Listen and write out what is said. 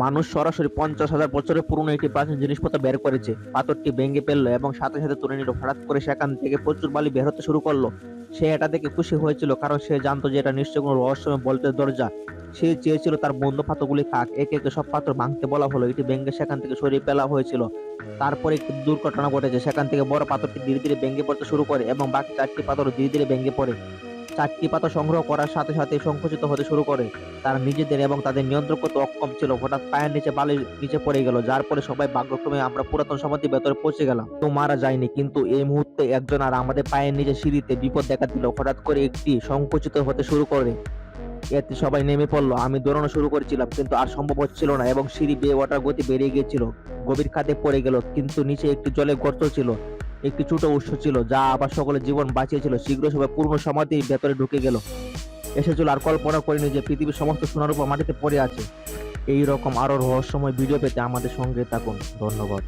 মানুষ সরাসরি 50,000 বছরের পুরনো একটি প্রাচীন জিনিসপত্র বের করেছে। পাথরটি ভেঙে ফেললো এবং সাথে সাথে তুলে নিল। হঠাৎ করে সেখান থেকে প্রচুর বালি বের হতে শুরু করলো। সে এটা দেখে খুশি হয়েছিল, কারণ সে জানতো যে এটা নিশ্চয়ই কোনো রহস্যময় বলতের দরজা। সে চেয়েছিল তার বন্ধু পাথরগুলি খাক। একে একে সব পাথর ভাঙতে বলা হলো। এটি ভেঙে সেখান থেকে সরিয়ে ফেলা হয়েছিল। তারপরে একটি দুর্ঘটনা ঘটেছে। সেখান থেকে বড় পাথরটি ধীরে ধীরে ভেঙে পড়তে শুরু করে এবং বাকি 4টি পাথর ধীরে ধীরে ভেঙে পড়ে। 4টি পাতা সংগ্রহ করার সাথে সাথে সংকুচিত হতে শুরু করে। তারা নিজেদের এবং তাদের নিয়ন্ত্রণ করতে অক্ষম ছিল। হঠাৎ পায়ের নিচে বালির নিচে পড়ে গেল, যার পরে সবাই ভাগ্যক্রমে আমরা পুরাতন সমাধির ভেতরে পৌঁছে গেলাম। তো মারা যায়নি, কিন্তু এই মুহূর্তে একজন আর আমাদের পায়ের নিচে সিঁড়িতে বিপদ দেখা দিল। হঠাৎ করে একটি সংকুচিত হতে শুরু করে। এতে সবাই নেমে পড়লো। আমি দৌড়ানো শুরু করেছিলাম, কিন্তু আর সম্ভব হচ্ছিল না এবং সিঁড়ি বেয়ে ওঠার গতি বেরিয়ে গিয়েছিল। গভীর খাদে পড়ে গেল, কিন্তু নিচে একটি জলের গর্ত ছিল। একটি ছোট উৎস ছিল যা আবার সকলের জীবন বাঁচিয়েছিল। শীঘ্র সবাই পূর্ণ সমাধির ভেতরে ঢুকে গেল। এসেছিল আর কল্পনা করিনি যে পৃথিবীর সমস্ত সোনার উপর মাটিতে পড়ে আছে। এই রকম আরো রহস্যময় ভিডিও পেতে আমাদের সঙ্গে থাকুন। ধন্যবাদ।